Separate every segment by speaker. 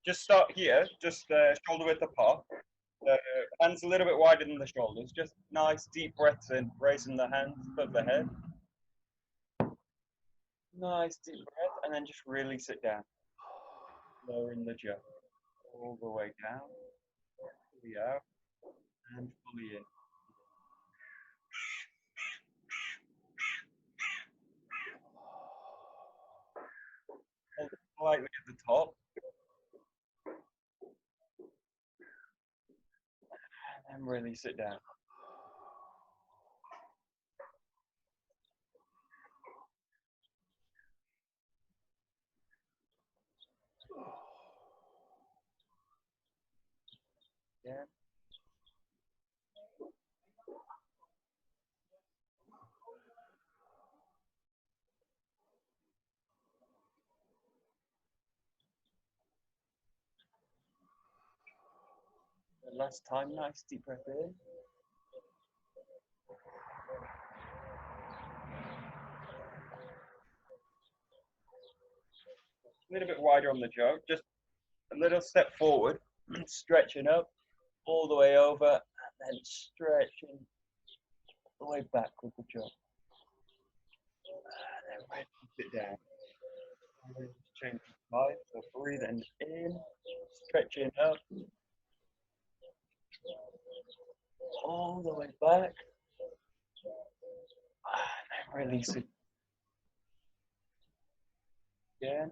Speaker 1: Just start here, just shoulder width apart. Hands a little bit wider than the shoulders. Just nice deep breaths in, raising the hands above the head. Nice deep breath, and then just release it down. Lowering the jaw all the way down, fully out, and fully in. Hold it slightly at the top. And release it down. Yeah. Last time, nice deep breath in. A little bit wider on the jaw, just a little step forward, stretching up all the way over, and then stretching the way back with the jaw. And then release it down. And change the side, so breathing in, stretching up, all the way back, and then release it again.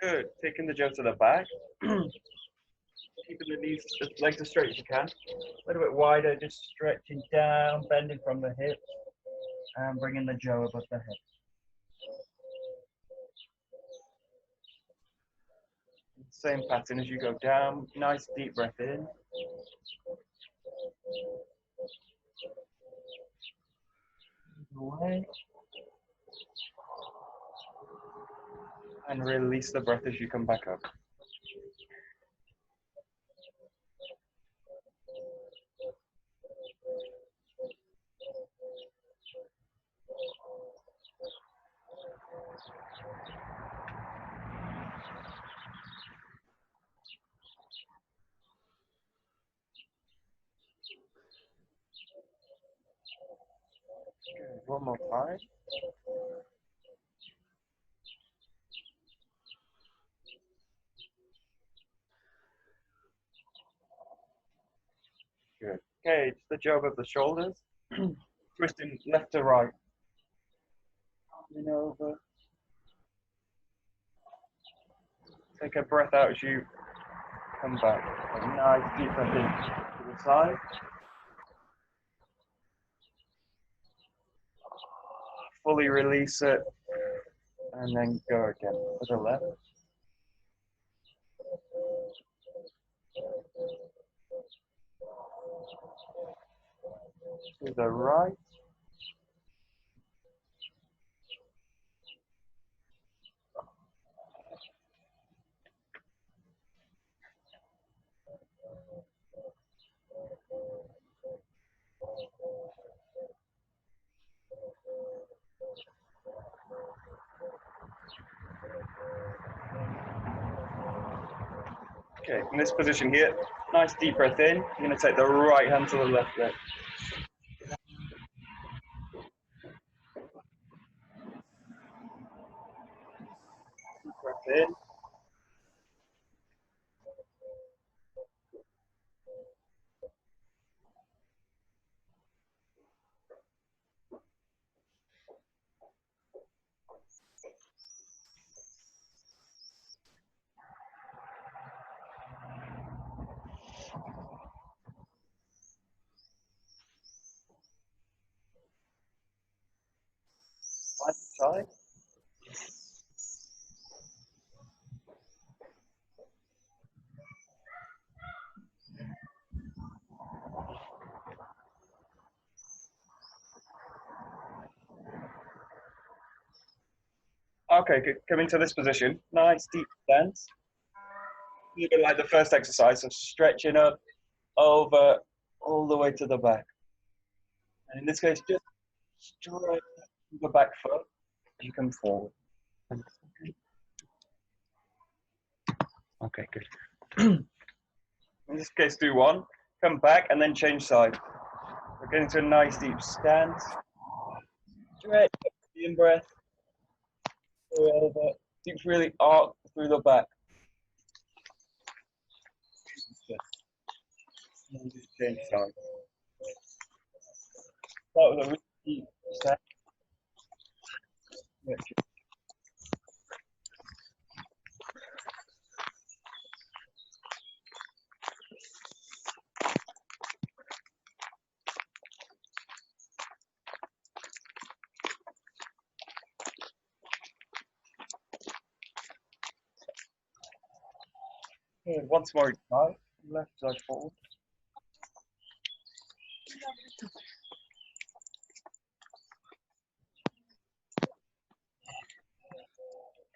Speaker 1: Good. Taking the jaw to the back. Keeping the knees, the legs as straight as you can. A little bit wider, just stretching down, bending from the hips, and bringing the jaw above the head. Same pattern as you go down. Nice deep breath in. Away. And release the breath as you come back up. Good. One more time. Good. Okay, it's the jaw of the shoulders. Twisting left to right. Coming over. Take a breath out as you come back. A nice deep breath in to the side. Fully release it. And then go again to the left. To the right. Okay, in this position here, nice deep breath in. You're going to take the right hand to the left leg. Deep breath in. Side. Okay, good. Come into this position. Nice deep stance. A little bit like the first exercise, so stretching up over all the way to the back. And in this case, just straight the back foot as you come forward. Okay, good. In this case, do one, come back, and then change side. We're getting to a nice deep stance. Stretch, the in-breath, go over. Keep really arc through the back. And just change side. Start with a really deep stance. Okay, once more each side. Left side forward.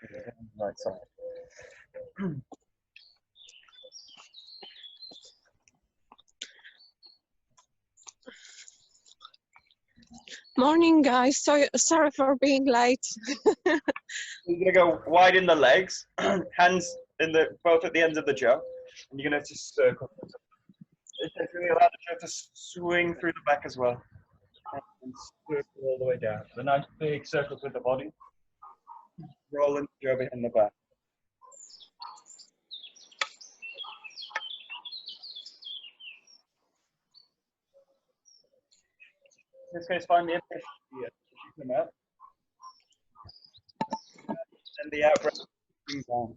Speaker 1: Okay, right side.
Speaker 2: Morning, guys. Sorry for being late.
Speaker 1: You're gonna go wide in the legs, hands in the both at the ends of the jaw, and you're gonna just circle. It's really allow the jaw to swing through the back as well, and circle all the way down. So nice big circles with the body, rolling the jaw behind the back. In this case, find the in-breath here. Come out, and the out-breath brings down.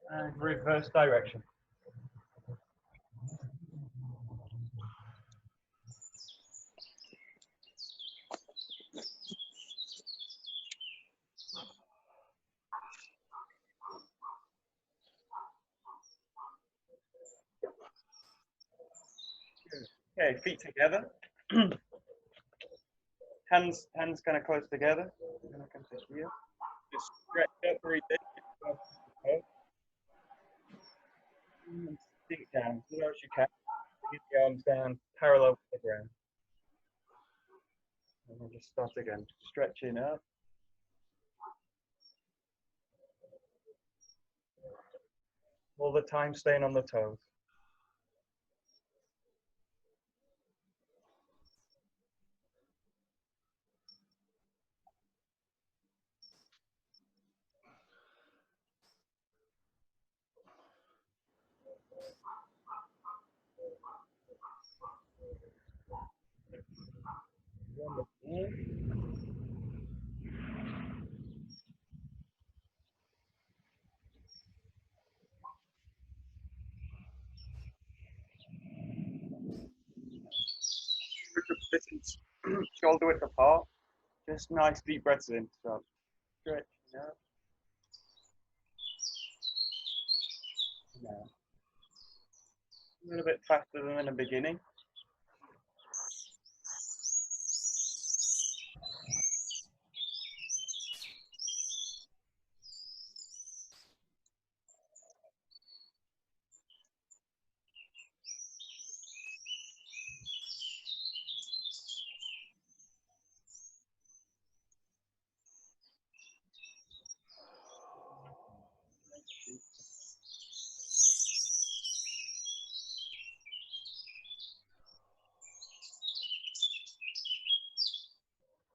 Speaker 1: And reverse direction. Okay, feet together. hands kind of close together. I'm gonna come to here. Just stretch up, breathe in. And sink down as low as you can. Get the arms down parallel with the ground. And we'll just start again. Stretching up. All the time staying on the toes. Shoulder width apart. Just nice deep breaths in. So stretching up. Now. A little bit faster than in the beginning.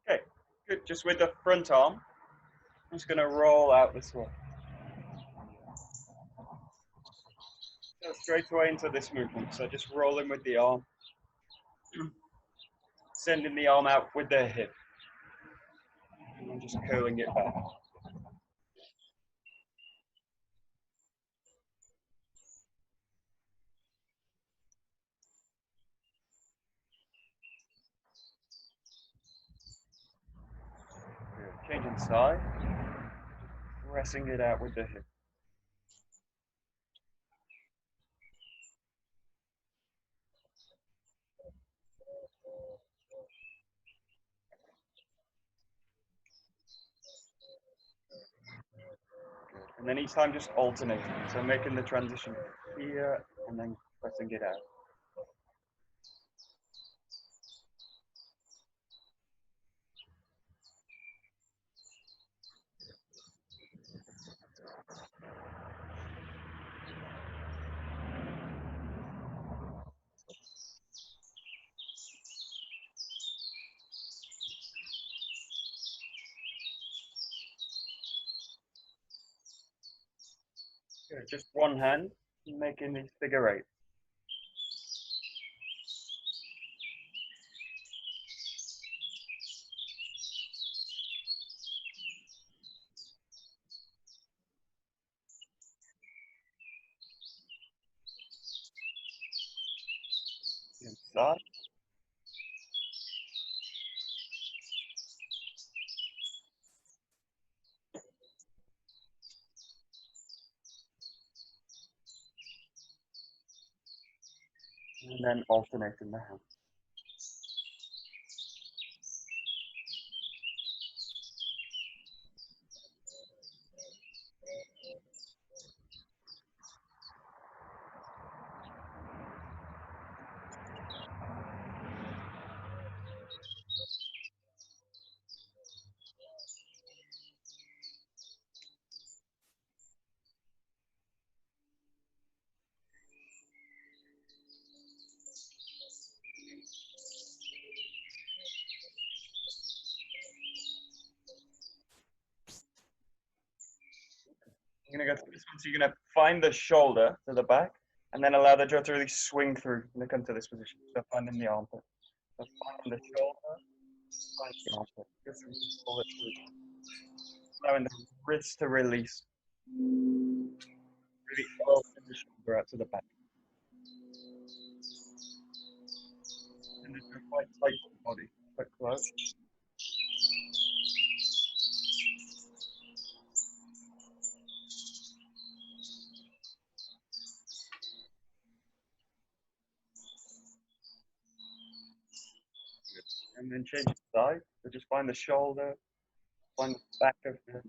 Speaker 1: Okay, good. Just with the front arm, I'm just going to roll out this way. Go straight away into this movement. So just rolling with the arm, sending the arm out with the hip, and then just curling it back. side, pressing it out with the hip. And then each time just alternating. So making the transition here and then pressing it out. Good. Just one hand, making these figure eights. Inside. And then alternating the hands. You're going to go through this one. So you're going to find the shoulder to the back and then allow the jaw to really swing through and come to this position. So finding the armpit. So finding the shoulder, finding the armpit. Just pull it through. Allowing the wrist to release. Really open the shoulder out to the back. And then quite tight to the body. Quite close. And then change the side. So just find the shoulder, find the back of the.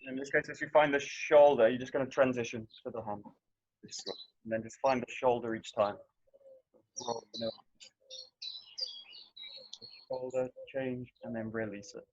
Speaker 1: In this case, if you find the shoulder, you're just going to transition to the hand. And then just find the shoulder each time. Shoulder, change, and then release it.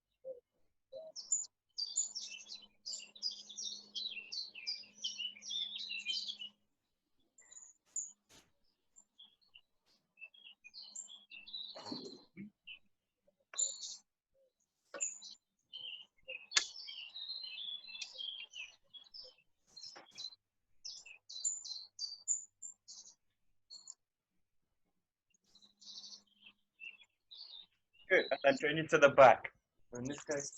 Speaker 1: Good, and then change it to the back. So in this case,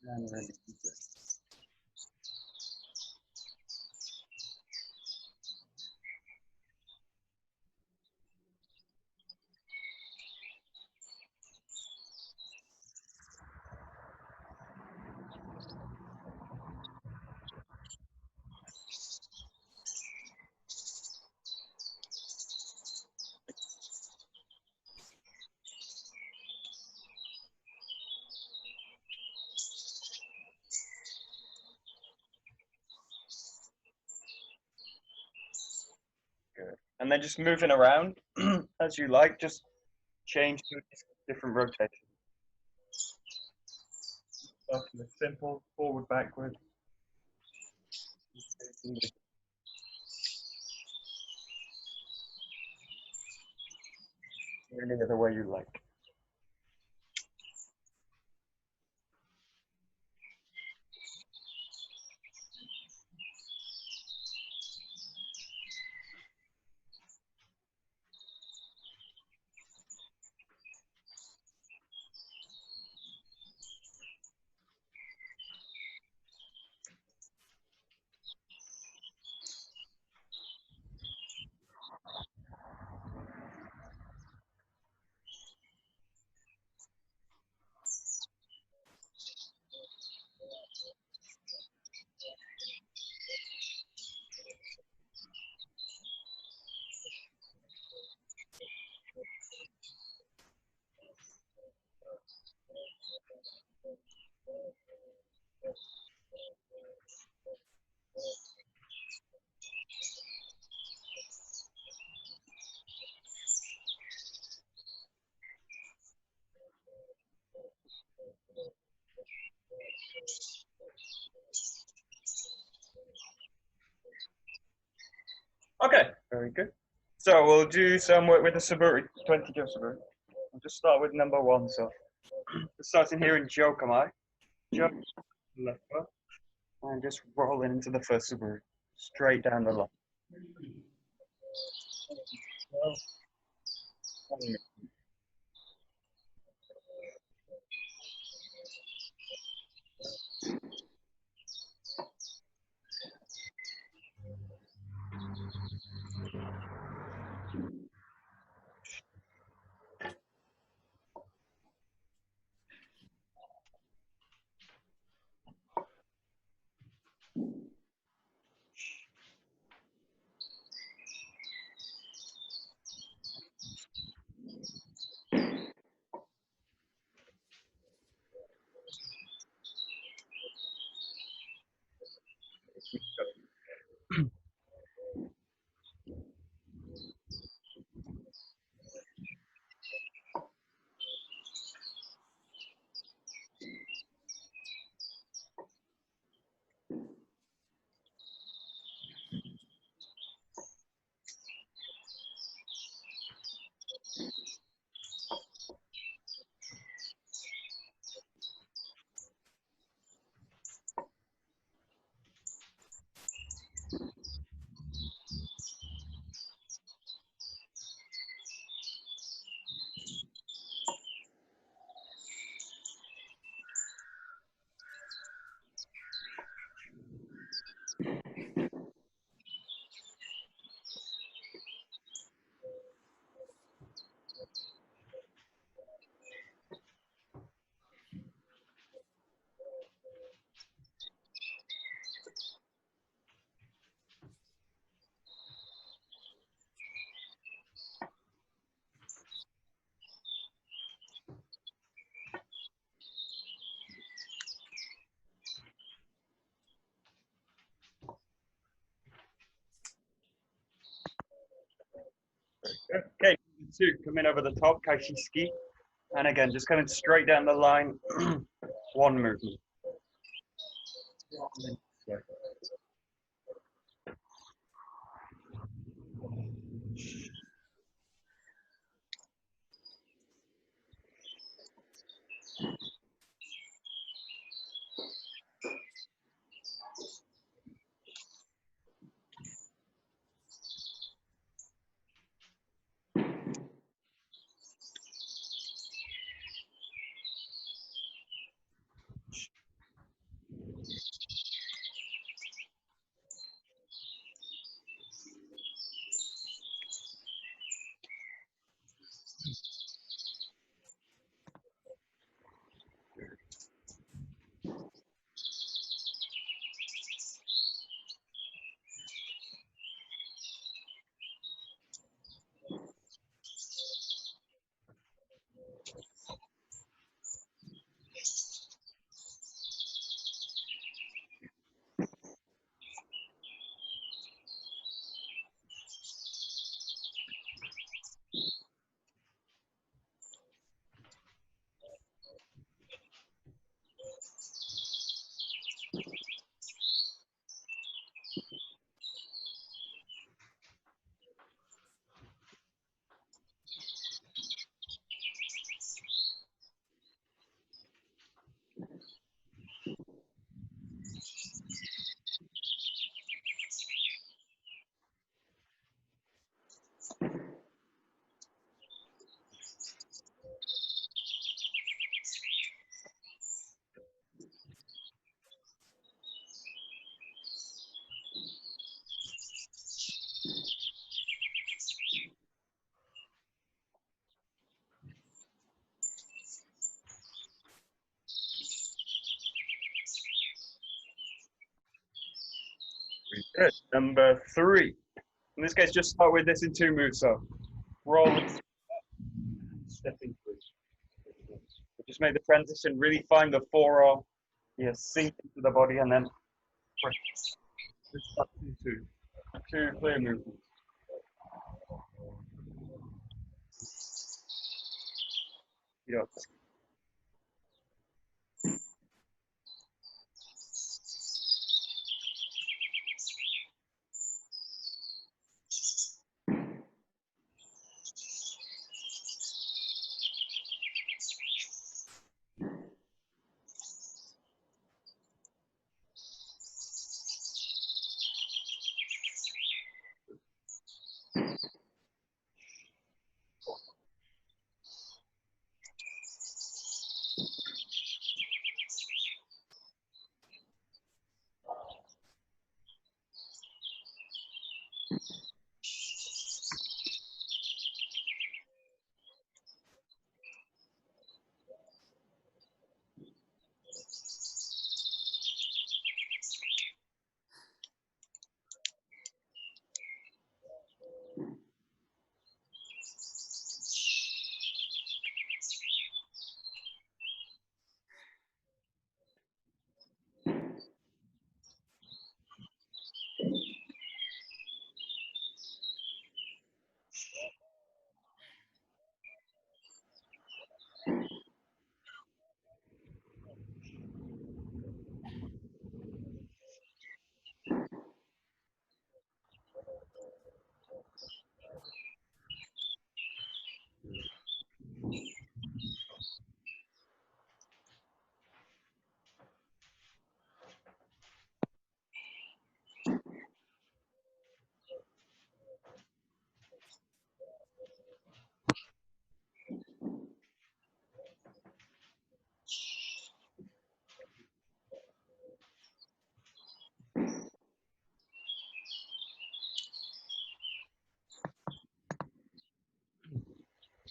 Speaker 1: and release it. Good. And then just moving around as you like, just change to a different rotation. Start with simple, forward, backward. Any other way you like. Okay, very good. So we'll do some work with the Suburi, 20 jump Suburi. I'll just start with number 1. So starting here in Jokamai, jump left foot, and just rolling into the first Suburi, straight down the line. Okay, 2, coming over the top, Kaishiski. And again, just coming straight down the line, 1 movement. Good. Number 3. In this case, just start with this in 2 moves. So roll, stepping through. just make the transition, really find the forearm, sink into the body, and then press. Just up to two clear movements. Yeah.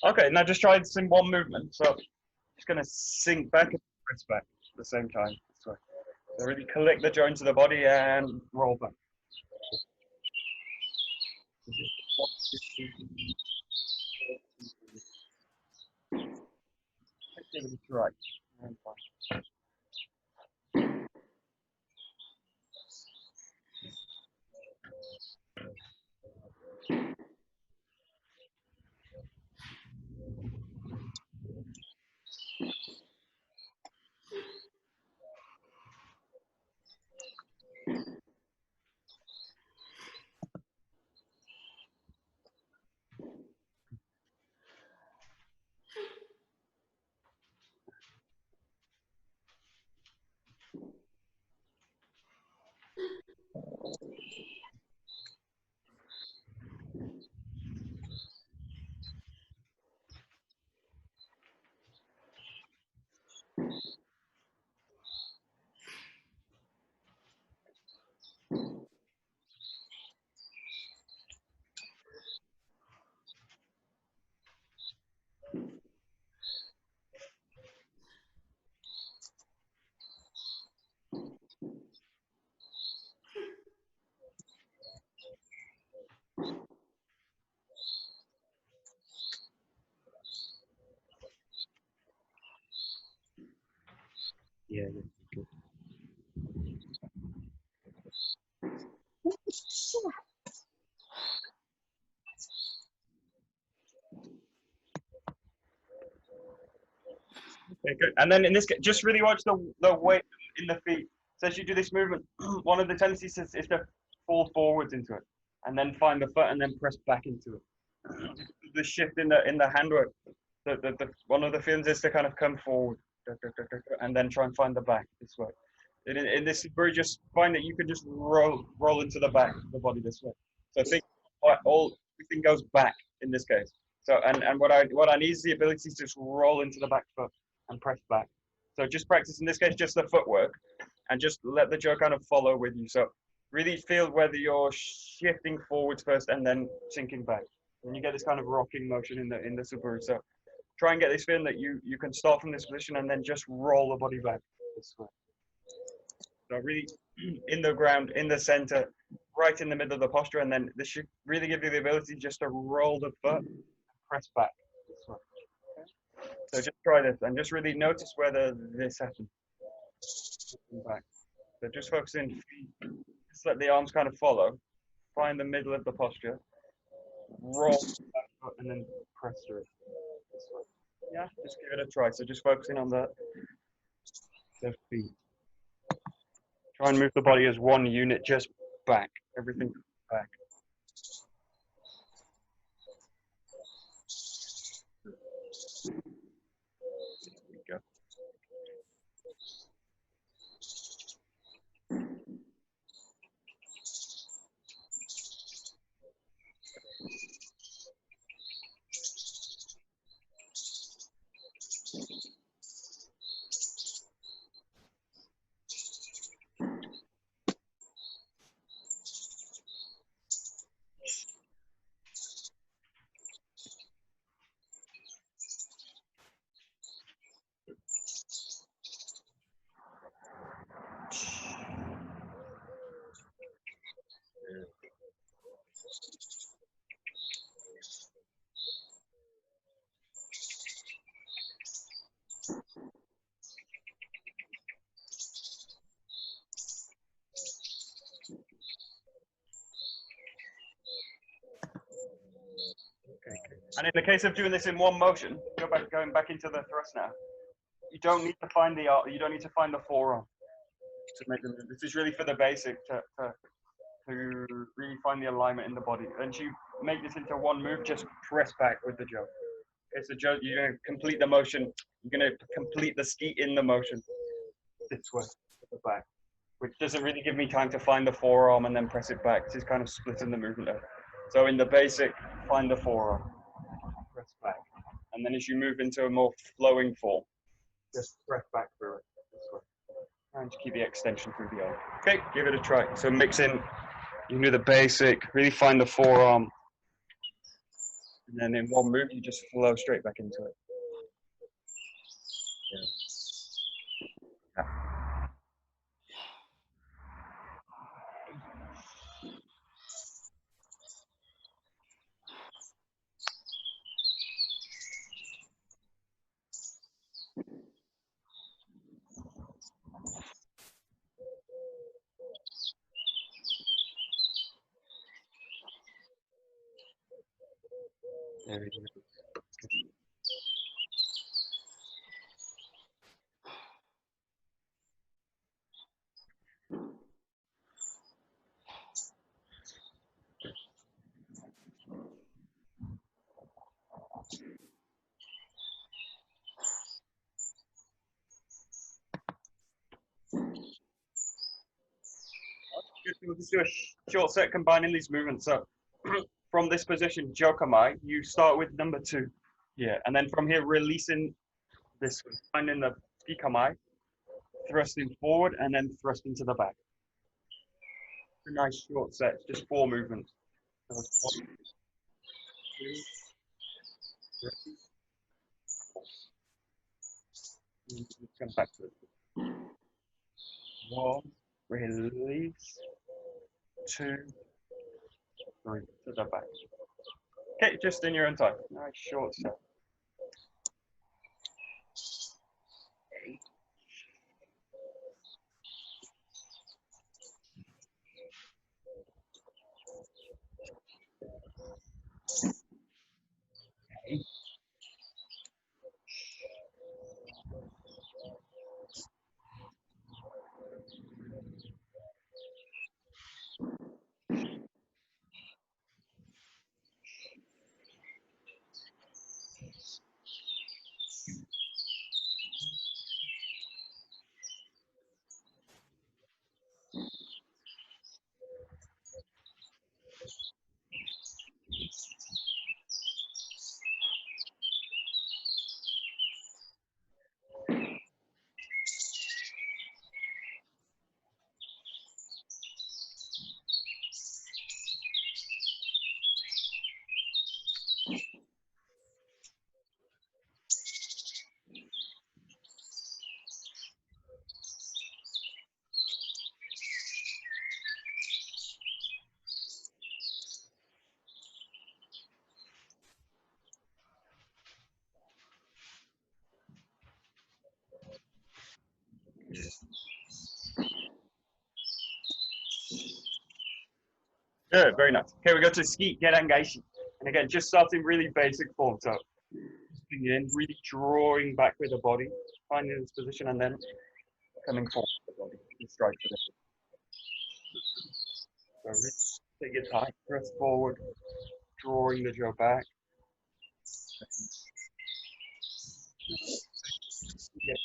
Speaker 1: Okay, now just try this in one movement. So just going to sink back and press back at the same time. This way. So really collect the joints of the body and roll back. Right. Yeah, good. Okay, good. And then in this case, just really watch the weight in the feet. So as you do this movement, one of the tendencies is to fall forwards into it, and then find the foot, and then press back into it. The shift in the handwork. One of the feelings is to kind of come forward, and then try and find the back this way. In this, where you just find that you can just roll into the back of the body this way. So think everything goes back in this case. So and what I need is the ability to just roll into the back foot and press back. So just practice in this case just the footwork, and just let the jaw kind of follow with you. So really feel whether you're shifting forwards first and then sinking back. And you get this kind of rocking motion in the Suburi. So try and get this feeling that you can start from this position and then just roll the body back this way. So really in the ground, in the center, right in the middle of the posture, and then this should really give you the ability just to roll the foot and press back this way. Okay? So just try this and just really notice whether this happens. Back. So just focus in, just let the arms kind of follow. Find the middle of the posture. Roll back up and then press through it this way. Yeah, just give it a try. So just focusing on the feet. Try and move the body as one unit, just back. Everything back. There we go. Okay. And in the case of doing this in one motion, going back into the thrust now. You don't need to find the forearm to make them. This is really for the basic to really find the alignment in the body. And you make this into one move, just press back with the jump. It's a jump. You're gonna complete the motion. You're gonna complete the ski in the motion. This way, to the back, which doesn't really give me time to find the forearm and then press it back. This is kind of splitting the movement up. So in the basic, find the forearm, press back, and then as you move into a more flowing form, just press back through it this way. And to keep the extension through the arm. Okay, give it a try. So mix in, you can do the basic, really find the forearm, and then in one move, you just flow straight back into it. Yeah. There we go. We'll just do a short set combining these movements. So from this position, Jokamai, you start with number 2. Yeah, and then from here, releasing this, finding the Ikamai, thrusting forward and then thrusting to the back. A nice short set, just 4 movements. So 1, 2, 3. Come back to it. 1, release, 2, 3, to the back. Okay, just in your own time. Nice short set. Good, very nice. Okay, we go to ski Gerangaishi. And again, just starting really basic form. So, in, really drawing back with the body, finding this position, and then coming forward with the body. Strike position. So, really take your time, press forward, drawing the jaw back. Yeah.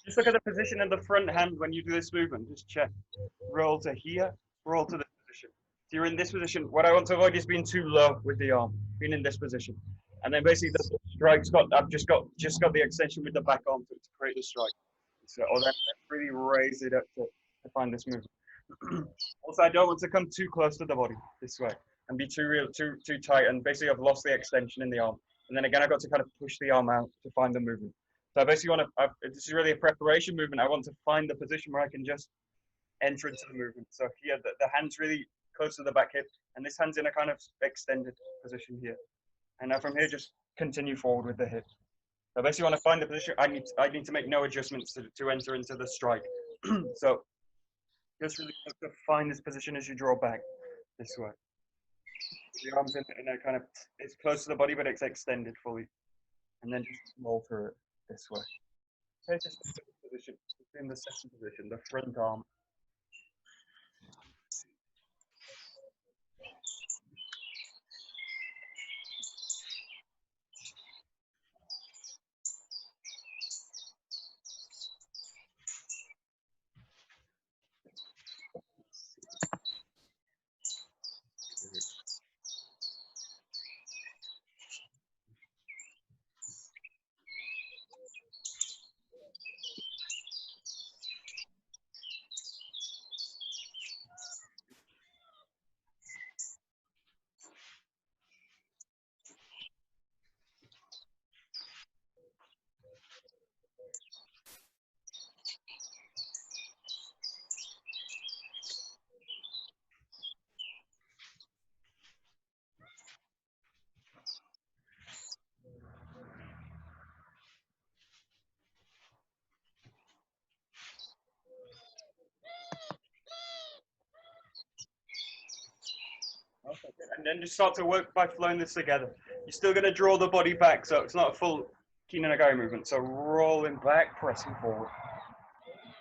Speaker 1: Just look at the position of the front hand when you do this movement. Just check. Roll to here, roll to this position. So you're in this position. What I want to avoid is being too low with the arm, being in this position. And then basically the strike's got, I've just got the extension with the back arm to create the strike. So, or then really raise it up to find this movement. Also, I don't want to come too close to the body this way and be too tight. And basically I've lost the extension in the arm. And then again, I've got to kind of push the arm out to find the movement. So I basically want to, this is really a preparation movement. I want to find the position where I can just enter into the movement. So here, the hand's really close to the back hip, and this hand's in a kind of extended position here. And now from here, just continue forward with the hip. So I basically want to find the position. I need to make no adjustments to enter into the strike. So just really to find this position as you draw back this way. The arm's in a kind of, it's close to the body, but it's extended fully. And then just roll through it this way. Okay, just position, in the second position, the front arm. Okay, and then just start to work by flowing this together. You're still going to draw the body back, so it's not a full Kinanagai movement. So rolling back, pressing forward.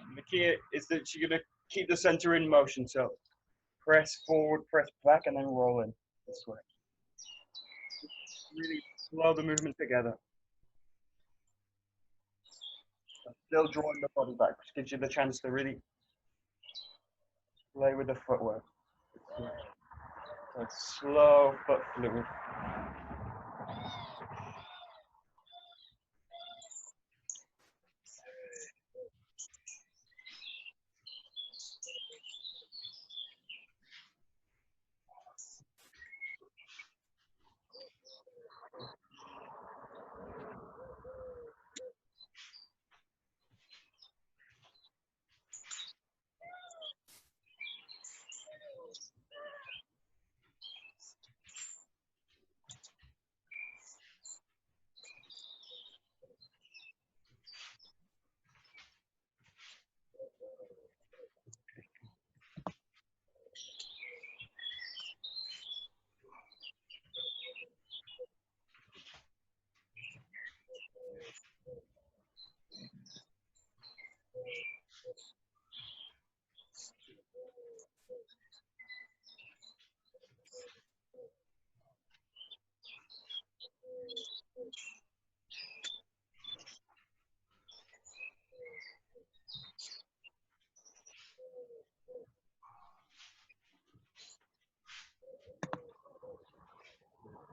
Speaker 1: And the key is that you're going to keep the center in motion. So press forward, press back, and then roll in this way. Really slow the movement together. Still drawing the body back, which gives you the chance to really play with the footwork. So it's slow but fluid.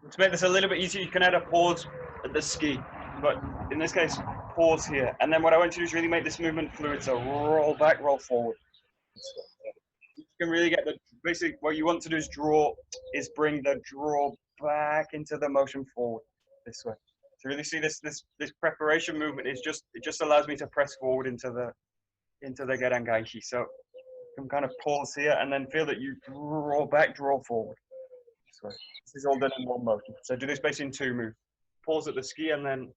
Speaker 1: To make this a little bit easier, you can add a pause at the ski, but in this case, pause here. And then what I want you to do is really make this movement fluid. So roll back, roll forward. You can really get the, basically what you want to do is bring the draw back into the motion forward this way. So really see this preparation movement is it just allows me to press forward into the Gerangaishi. So you can kind of pause here and then feel that you draw back, draw forward. This way. This is all done in one motion. So do this basically in 2 moves. Pause at the ski and then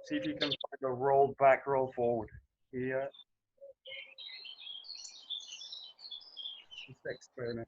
Speaker 1: see if you can find a roll back, roll forward. Here. Just experiment.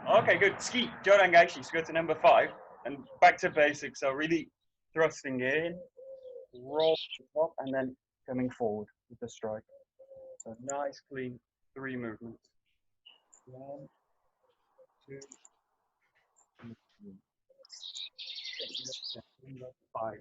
Speaker 1: Okay, good. Ski, Jorangaishi. So go to number 5 and back to basics. So really thrusting in, roll to the top, and then coming forward with the strike. So nice, clean 3 movements. 1, 2, 3, 5.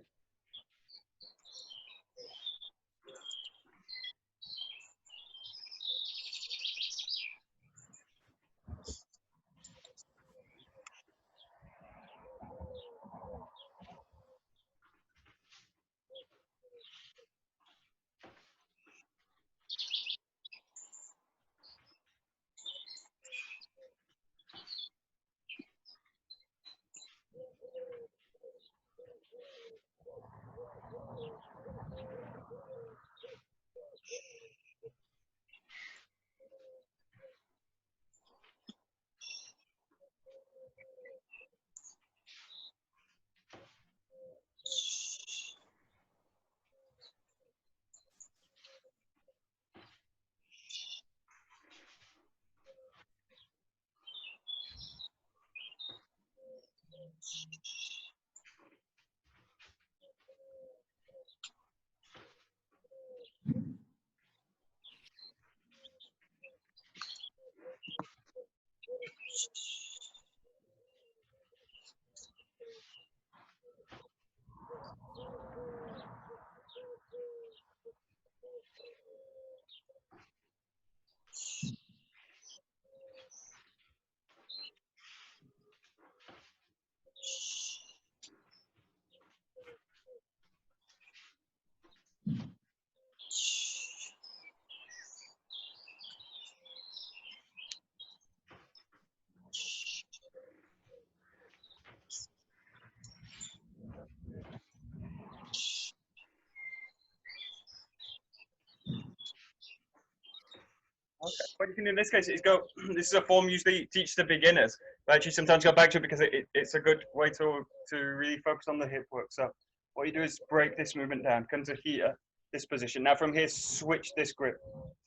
Speaker 1: Okay. What you can do in this case is go, this is a form usually teach to beginners, but actually sometimes go back to it because it's a good way to really focus on the hip work. So what you do is break this movement down, come to here, this position. Now from here, switch this grip.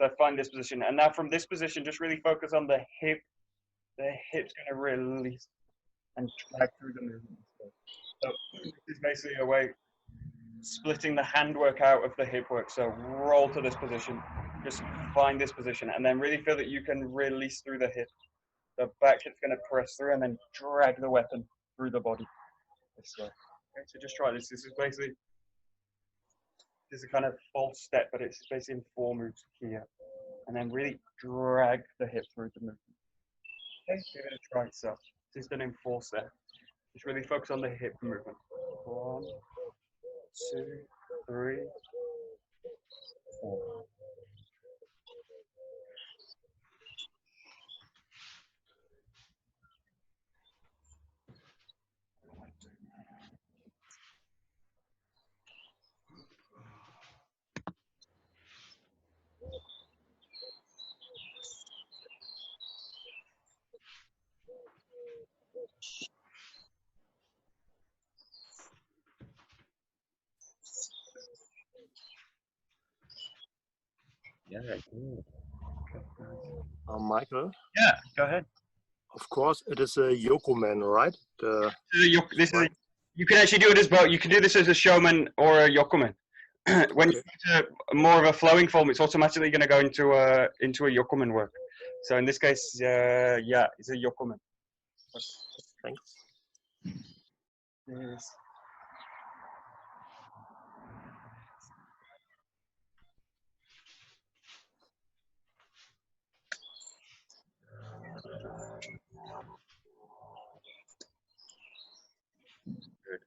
Speaker 1: So find this position. And now from this position, just really focus on the hip. The hip's going to release and drag through the movement. So this is basically a way splitting the handwork out of the hip work. So roll to this position, just find this position, and then really feel that you can release through the hip. The back hip's going to press through and then drag the weapon through the body this way. Okay, so just try this. This is basically, this is a kind of false step, but it's basically in 4 moves here. And then really drag the hip through the movement. Okay, give it a try. So this is done in 4 steps. Just really focus on the hip movement. 1, 2, 3, 4. Yeah, good. Okay.
Speaker 3: Michael,
Speaker 1: Yeah, go ahead.
Speaker 3: of course, it is a yokoman, right?
Speaker 1: You can actually do it as both. You can do this as a showman or a yokoman. When you go to more of a flowing form, it's automatically going to go into a yokoman work. So in this case, yeah, it's a yokoman.
Speaker 3: Thanks.
Speaker 1: Yes. Good.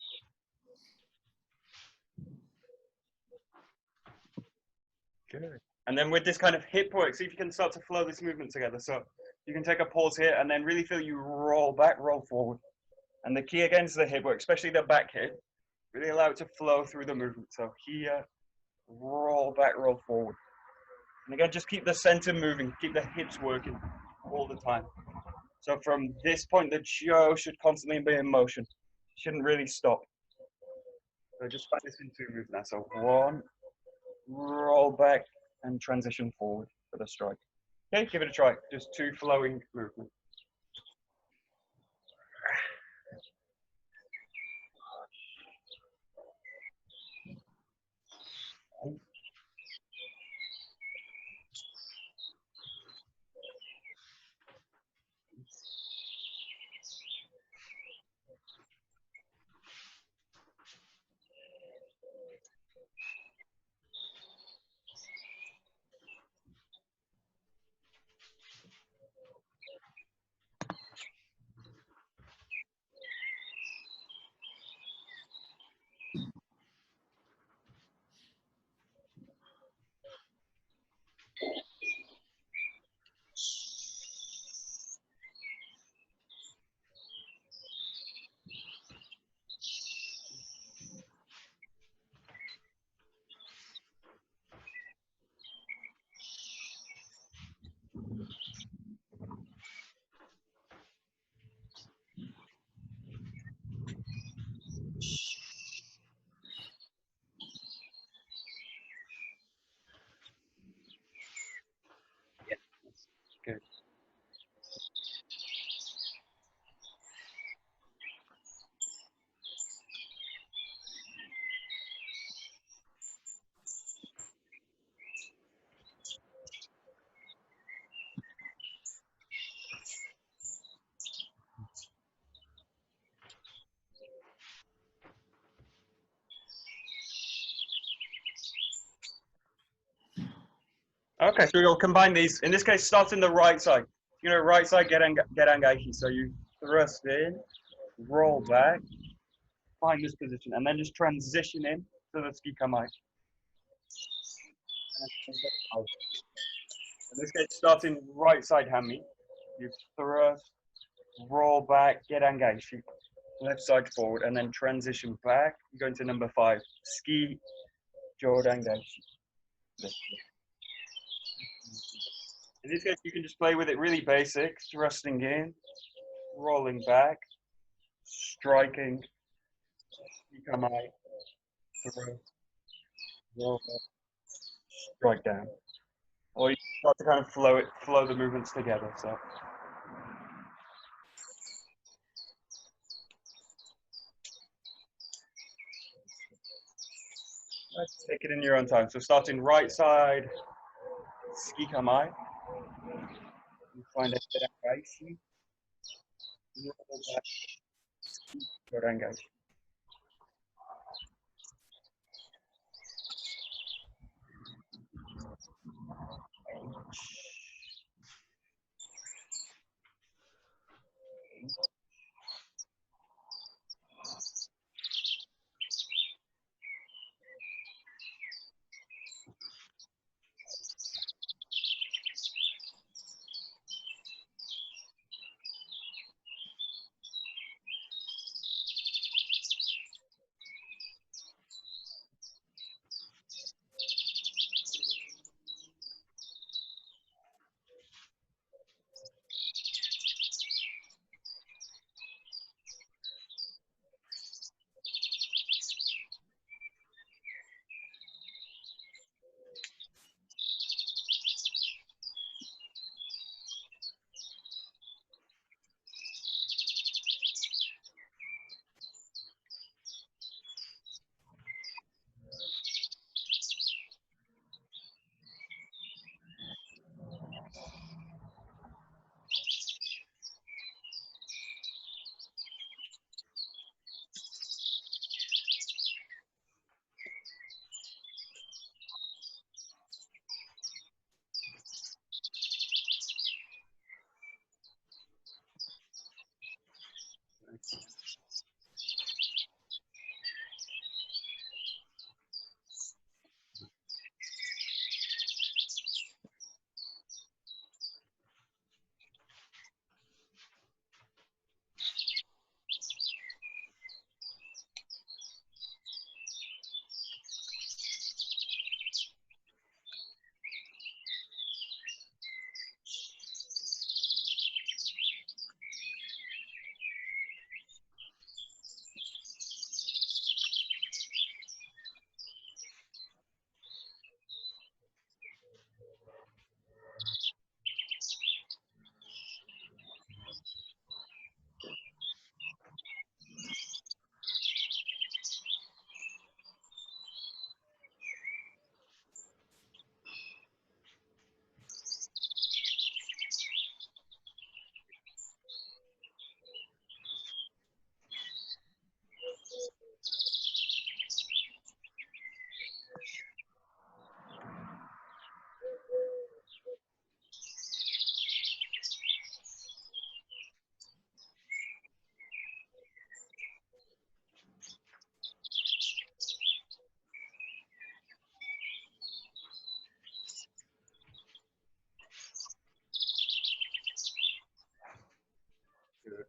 Speaker 1: Good. And then with this kind of hip work, see if you can start to flow this movement together. So you can take a pause here and then really feel you roll back, roll forward. And the key again is the hip work, especially the back hip. Really allow it to flow through the movement. So here, roll back, roll forward. And again, just keep the center moving, keep the hips working all the time. So from this point, the jaw should constantly be in motion. Shouldn't really stop. So just find this in 2 moves now. So 1, roll back and transition forward for the strike. Okay, give it a try. Just 2 flowing movements. Yeah, good. Okay, so we'll combine these. In this case, start in the right side. Right side, get angaiki. So you thrust in, roll back, find this position, and then just transition in to the skikamai. In this case, start in right side hami. You thrust, roll back, get angaiki. Left side forward, and then transition back. You go into number 5, ski, jodangashi. In this case, you can just play with it really basic, thrusting in, rolling back, striking, ikamai, throw, roll up, strike down. Or you start to kind of flow the movements together. So. Let's take it in your own time. So starting right side, skikamai. You find it Raishi. Gorangai.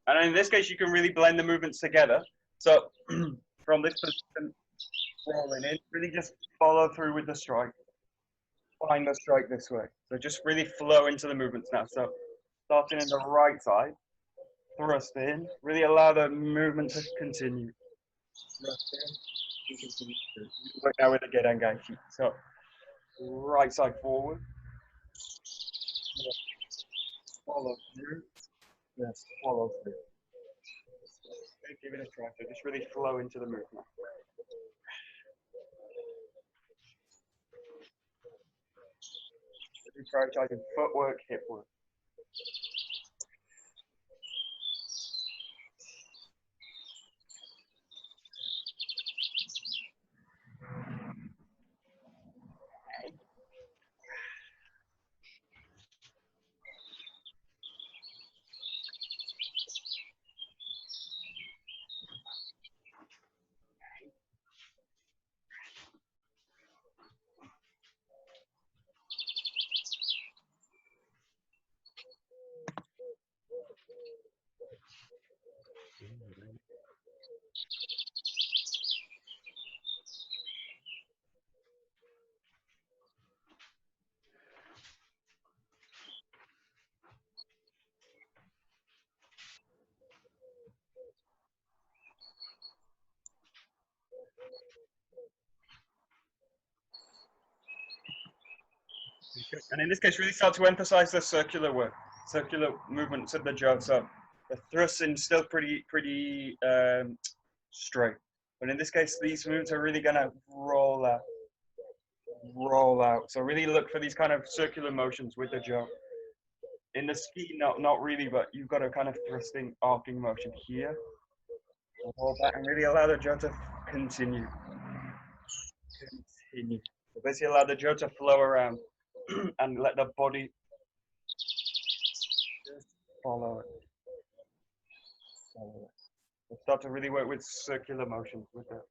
Speaker 1: And in this case, you can really blend the movements together. So from this position, rolling in, really just follow through with the strike. Find the strike this way. So just really flow into the movements now. So starting in the right side, thrust in, really allow the movement to continue. Thrust in, continue. Work now with the Gedangai. So right side forward. Follow through. Yes, follow through. Give it a try. So just really flow into the movement. Prioritizing footwork, hip work. And in this case, really start to emphasize the circular work, circular movements of the jaw. So the thrusting still pretty straight. But in this case, these movements are really going to roll out. roll out. So really look for these kind of circular motions with the jump. In the ski, not really, but you've got a kind of thrusting, arcing motion here. Roll back and really allow the jump to continue. So basically allow the jump to flow around and let the body just follow it. Follow it. So start to really work with circular motions with it.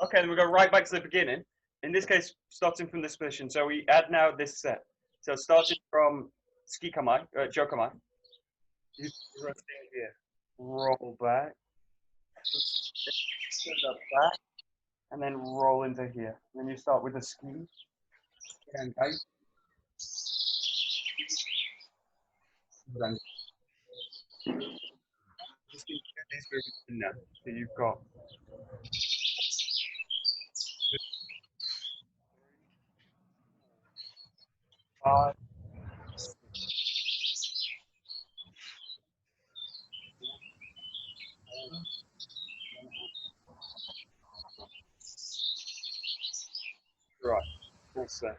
Speaker 1: Okay, then we go right back to the beginning. In this case, starting from this position. So we add now this set. So starting from ski kamai, jo kamai. You stand here, roll back, back, and then roll into here. Then you start with the ski and right. Then just do these movements in there. So you've got five, right, full set.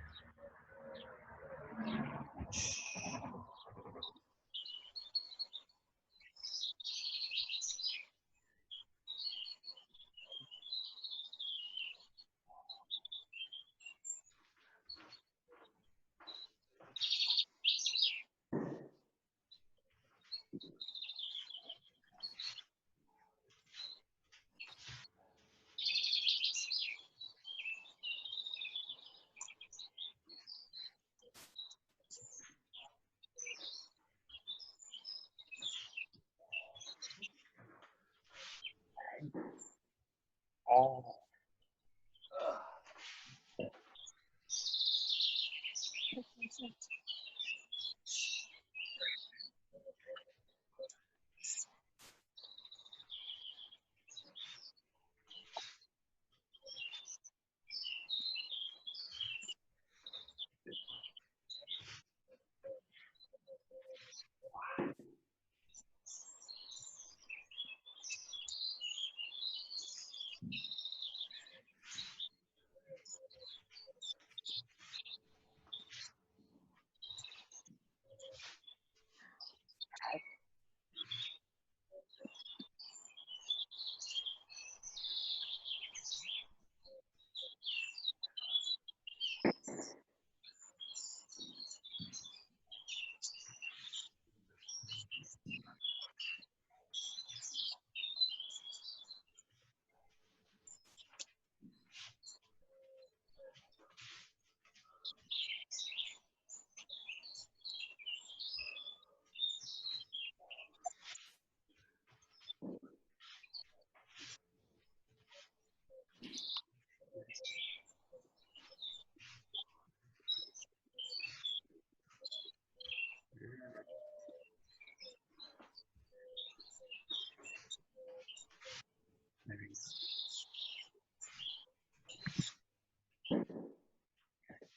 Speaker 1: Oh.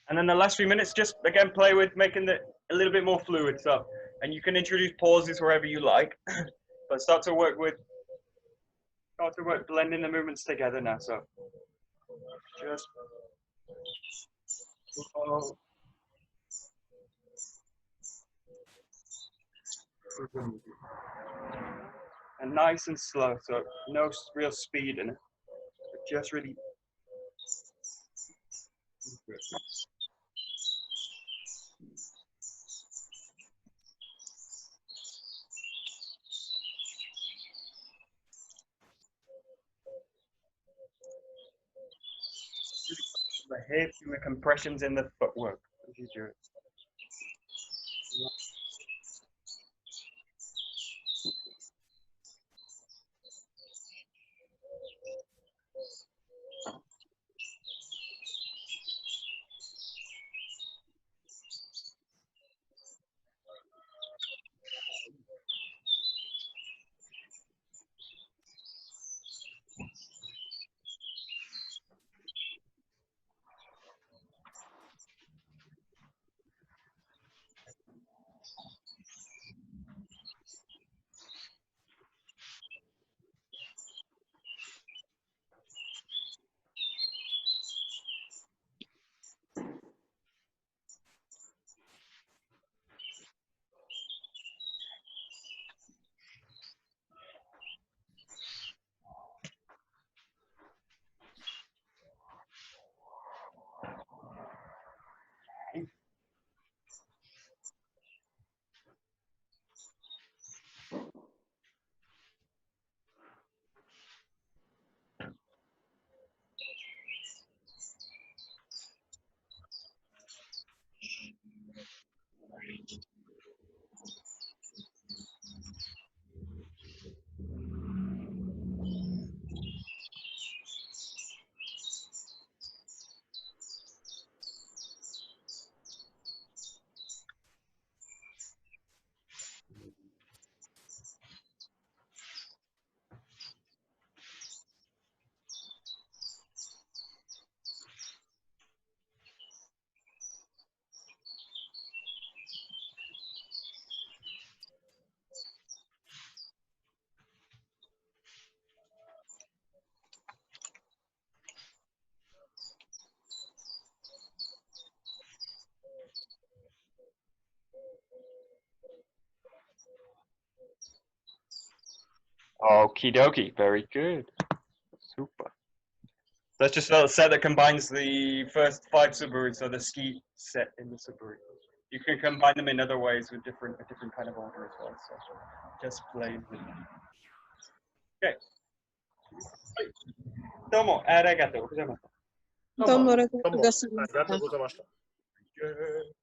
Speaker 1: And then the last few minutes, just again play with making it a little bit more fluid. So, and you can introduce pauses wherever you like, but start to work blending the movements together now. So, just slow. And nice and slow. So no real speed in it, but just really. hips and the compressions in the footwork as you do it. Okie dokie, very good. Super. That's just a set that combines the first 5 Suburi, so the ski set in the Suburi. You can combine them in other ways with a different kind of order as well. So just plain. Okay. どうもありがとうございました。
Speaker 2: どうもありがとうございました。
Speaker 3: ありがとうございました。
Speaker 1: Good.